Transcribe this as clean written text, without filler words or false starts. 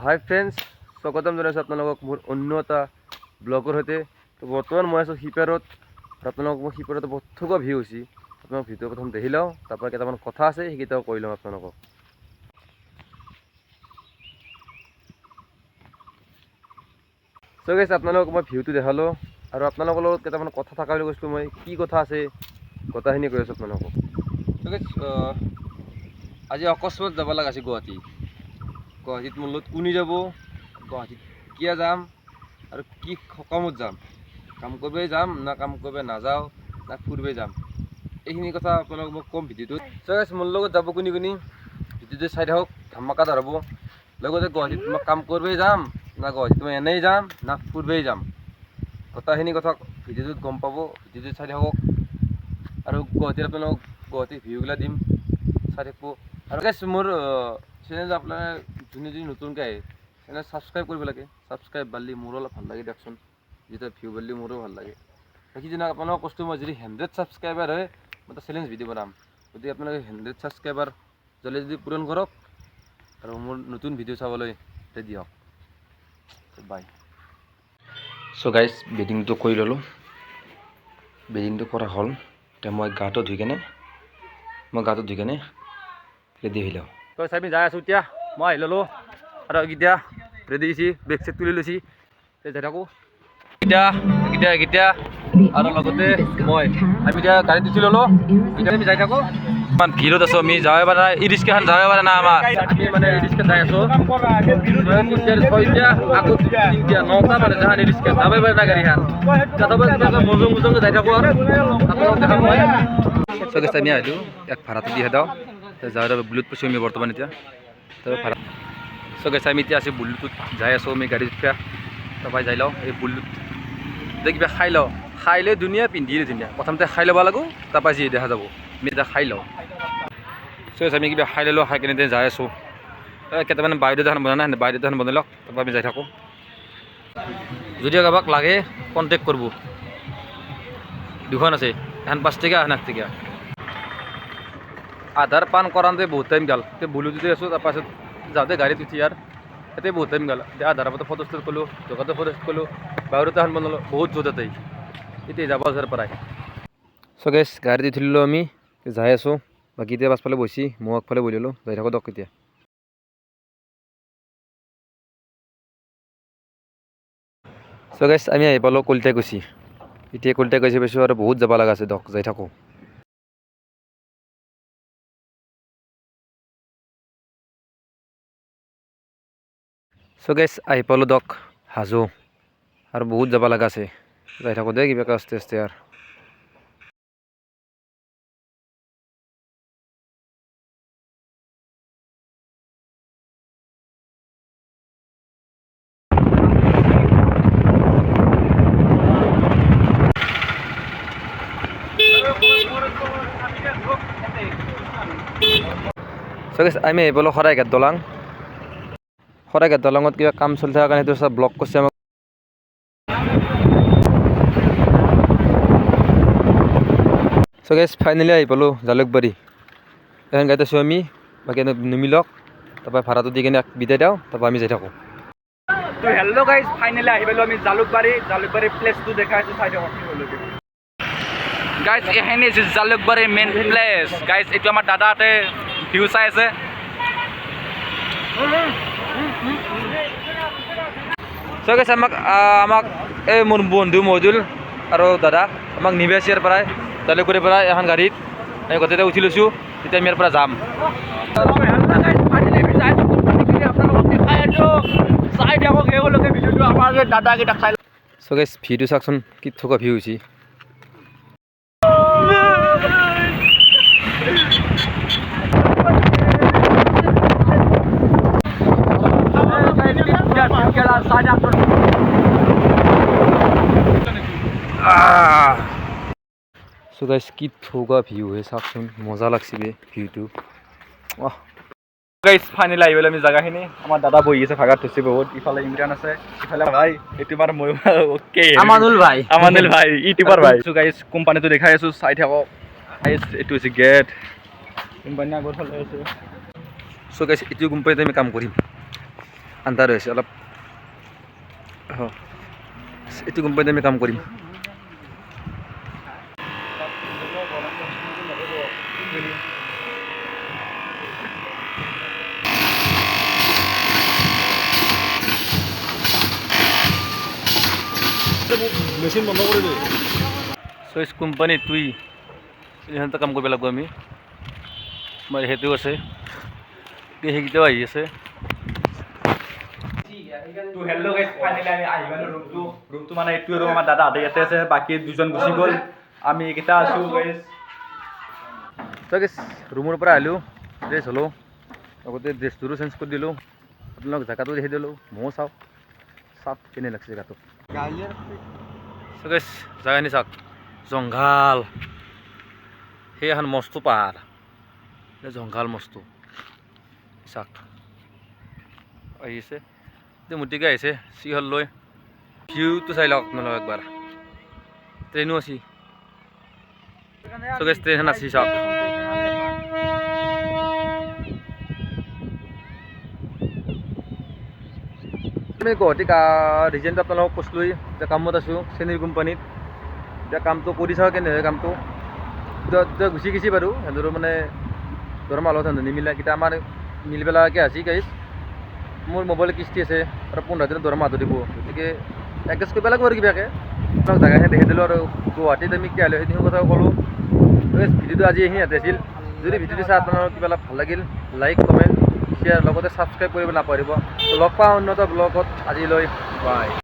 হাই friends, স্বাগতম জনাইছোঁ আপোনালোকক মোৰ অন্য এটা ব্লগৰ সৈতে। তো বৰ্তমান মই আছোঁ শিপাৰত। আপোনালোকক মই শিপাৰত বহুত থকা ভিউ হৈছে। আপোনালোক ভিডিঅ' প্ৰথম দেখি লওঁ, তাৰপৰা কেইটামান কথা আছে সেইকেইটাও কৈ লওঁ আপোনালোকক। চ' গাইছ, আপোনালোকক মই ভিউটো দেখালোঁ আৰু আপোনালোকৰ লগত কেইটামান কথা থকা বুলি কৈছিলোঁ। মই কি কথা আছে কথাখিনি কৈ আছোঁ আপোনালোকক। চ' গাইছ, আজি অকস্মাত যাব লগা আছে গুৱাহাটীত মোৰ লগত কোনে যাব, গুৱাহাটীত কিয় যাম আৰু কি সকামত যাম, কাম কৰিবই যাম না কাম কৰিব নাযাওঁ না ফুৰিবই যাম, এইখিনি কথা আপোনালোকক মই ক'ম ভিডিঅ'টোত। চ' গাইছ, মোৰ লগত যাব কোনে ভিডিঅ'টো চাই থাকক, ধামাকাদাৰ হ'ব। লগতে গুৱাহাটীত মই কাম কৰিবই যাম না গুৱাহাটীত মই এনেই যাম না ফুৰিবই যাম, কথাখিনি কথা ভিডিঅ'টোত গম পাব। ভিডিঅ'টো চাই থাকক আৰু গুৱাহাটীত আপোনালোকক গুৱাহাটীৰ ভিউবিলাক দিম, চাই থাকিব। আৰু গাইছ, মোৰ চেনেলটো আপোনাৰ যোনে নতুনকৈ আহে চেনেল ছাবস্ক্ৰাইব কৰিব লাগে। ছাবস্ক্ৰাইব বাঢ়লি মোৰো অলপ ভাল লাগে দিয়কচোন, যেতিয়া ভিউ বাঢ়লি মোৰো ভাল লাগে। বাকী যেনে আপোনালোকক কৈছোঁ, মই যদি 100 ছাবস্ক্ৰাইবাৰ হয় মই এটা চেলেঞ্জ ভিডিঅ' বনাম। গতিকে আপোনালোকে 100 ছাবস্ক্ৰাইবাৰ জলদি পূৰণ কৰক আৰু মোৰ নতুন ভিডিঅ' চাবলৈ ৰেডি হওক। বাই। চ' গাইজ, বেডিংটো কৰি ল'লোঁ। বেডিংটো কৰা হ'ল। এতিয়া মই গাটো ধুই কেনে ৰেডি হৈ লওঁ। তই চাবি যাই আছোঁ এতিয়া। মই আহি ল'লোঁ আৰু এতিয়া ৰেডি হৈছে, বেগ চেগ তুলি লৈছি, যাই থাকোঁ এতিয়া আৰু লগতে আমি এতিয়া গাড়ীত উঠি ল'লোঁ। এতিয়া আমি যাই থাকোঁ। ইমান ভিৰত আছোঁ, আমি যাব পৰা নাই, ই ৰিক্সাখন যাব পৰা নাই আমাৰ। আমি মানে ই ৰিক্সাত যাই আছোঁ। এতিয়া আগত 9টা মানে যাহান ই ৰিক্সাত যাবই পৰা নাই গাড়ীখন। মজুংকৈ যাই থাকোঁ আৰু আপোনালোকক দেখাম মই। চ' গাইছ, আমি আহিলোঁ এক ভাড়াটো দি দিওঁ যাওঁতে বুলেট পাইছোঁ আমি বৰ্তমান এতিয়া ভাড়া। চ' গাইছ, আমি এতিয়া আছোঁ বুলেটত যাই আছোঁ আমি গাড়ীত উঠা। তাৰপৰা যাই লওঁ এই বুলেট কিবা খাই লৈ ধুনীয়া পিন্ধিলে ধুনীয়া। প্ৰথমতে খাই ল'ব লাগিব, তাৰপৰা যি দেখা যাব। আমি এতিয়া খাই লওঁ। চ' গাইছ, আমি কিবা খাই ল'লোঁ, খাই কিনে যাই আছোঁ। কেইটামান বায়'ডাটাখন বনাই নাই, বায়'ডাটাখন বনাই লওক, তাৰপৰা আমি যাই থাকোঁ। যদি কাৰোবাক লাগে কণ্টেক্ট কৰিব। দুখন আছে, এখন 5 টকীয়া, এখন 1 টকীয়া। আধাৰ পান কৰাওঁতে বহুত টাইম গ'ল। এতিয়া বুলুটুতে আছোঁ, তাৰপাছত যাওঁতে গাড়ীত উঠি আৰু এতিয়া বহুত টাইম গ'ল। এতিয়া আধাৰৰ পৰা ফটো ষ্টট কৰিলোঁ, জগাটো ফটো ষ্টট কৰিলোঁ, বায়'ডাটাখন বনালোঁ, বহুত য'ত তাতে এতিয়া যাব ওচৰৰ পৰাই। চ' গাইছ, গাড়ীত উঠি ল'লোঁ, আমি যাই আছোঁ। বাকী এতিয়া পাছফালে বহিছি, মই আগফালে বহি ল'লোঁ, যাই থাকোঁ দিয়ক এতিয়া। চ' গাইছ, আমি আহি পালোঁ কলিতাকুছি। এতিয়া কলিতাকুছি পাইছোঁ আৰু বহুত যাব লগা আছে দিয়ক, যাই থাকোঁ। চ' গাইছ, আহি পালোঁ দিয়ক হাজো আৰু বহুত যাব লগা আছে, যাই থাকোঁ দেই কিবাকৈ আস্তে আস্তে আৰু। চ' গাইছ, আমি আহি পালোঁ শৰাইঘাট দলং। শৰাইঘাট দলঙত কিবা কাম চলি থকাৰ কাৰণে সেইটো চব ব্লক কৰিছে আমাক। চ' গাইছ, ফাইনেলি আহি পালোঁ জালুকবাৰী। এখন গাড়ীত আছোঁ আমি, বাকী নিমিলক, তাৰপৰা ভাড়াটো দি কিনে বিদায় দিওঁ, তাৰপৰা আমি যাই থাকোঁ। তো হেল্ল' গাইজ, ফাইনেলি আহি পালোঁ আমি জালুকবাৰী প্লেচটো দেখাইছোঁ, চাই থাকক গাইজ। এইখিনি হৈছে জালুকবাৰীৰ মেইন প্লেচ। গাইজ, এইটো আমাৰ দাদাহঁতে ভিউ চাই আছে। চ' গাইছ, আমাক এই মোৰ বন্ধু মজুল আৰু দাদা আমাক নিব আছে ইয়াৰ পৰাই, জালুকবাৰীৰ পৰাই এখন গাড়ীত আমি গোটেইটা উঠি লৈছোঁ। তেতিয়া আমি ইয়াৰ পৰা যাম। চ' গাইছ, ভিউটো চাওকচোন, কি থকা ভিউ হৈছে। চ' গাইছ, কি থকা ভিউ হয় চাওকচোন, মজা লাগছে বে ভিউটো। গাইজ, ফাইনেলি আহি পালোঁ আমি জাগাখিনি। আমাৰ দাদা বহি আছে, ভাগাত থৈছে বহুত। ইফালে ইমৰান আছে, ইফালে ভাই এইটো বাৰ মই আমানুল ভাই ইউটিউবাৰ ভাই। চ' গাইজ, কোম্পানীটো দেখাই আছোঁ, চাই থাকক। এইটো হৈছে গেট, কোম্পানী আগৰ ফালে আছে। চ' গাইছ, এইটো কোম্পানীতে আমি কাম কৰিম। আন্ধাৰ হৈছে অলপ। এইটো কোম্পানীত আমি কাম কৰিম। মেচিন বন্ধ কৰি দে। চইচ কোম্পানী তুই এইখানতে কাম কৰিব লাগিব আমি। আমাৰ সেইটো আছে, সেইকেইটাও আহি আছে। তো হেল্ল' গাইছ, ফাইনেলি আমি আহি গ'লো ৰুমটো মানে এইটো ৰুম। আমাৰ দাদা ইয়াতে আছে, বাকী দুজন গুচি গ'ল, আমি এইকেইটা আছোঁ গাইছ। ৰুমৰ পৰা আহিলোঁ, ড্ৰেছ হ'লোঁ, লগতে ড্ৰেছটোৰো চেঞ্জ কৰি দিলোঁ। আপোনালোক জেগাটো দেখি দিলোঁ, ময়ো চাওক চাওক কেনে লাগিছে জেগাটো। জেগাখিনি চাওক, জংঘাল, সেই এখন মস্ত পাহাৰ, জংঘাল মস্ত চাওক আহিছে। মোটিকে আহিছে চিহল লৈ, ভিউটো চাই লওক আপোনালোক একবাৰ। ট্ৰেইনো আছে, ট্ৰেইন আছে চাওক। আমি গুৱাহাটী ৰিজেণ্টটো আপোনালোকক কৈছিলোঁ যে কামত আছোঁ চেনীৰ কোম্পানীত। এতিয়া কামটো কৰি চাওঁ কেনে হয় কামটো। এতিয়া গুচি গৈছে বাৰু, সিহঁতৰো মানে দৰমহা লগত সিহঁতৰ নিমিলে। এতিয়া আমাৰ মিলিবলৈকে আছে গাইছ। মোৰ মোবাইলৰ কিস্তি আছে আৰু 15 দিনত দৰমহাটো দিব, গতিকে এডজাষ্ট কৰিব লাগিব আৰু কিবাকৈ। আপোনাক জেগাখিনি দেখি দিলোঁ আৰু গুৱাহাটীত আমি কি আহিলোঁ সেইখিনি কথাও ক'লোঁ। ভিডিঅ'টো আজি এইখিনি ইয়াতে আছিল। যদি ভিডিঅ'টো চাই আপোনালোকৰ কিবা অলপ ভাল লাগিল, লাইক কমেণ্ট শ্বেয়াৰ লগতে ছাবস্ক্ৰাইব কৰিব নাপাহৰিব। লগ পাওঁ উন্নত ব্লগত, আজিলৈ বাই।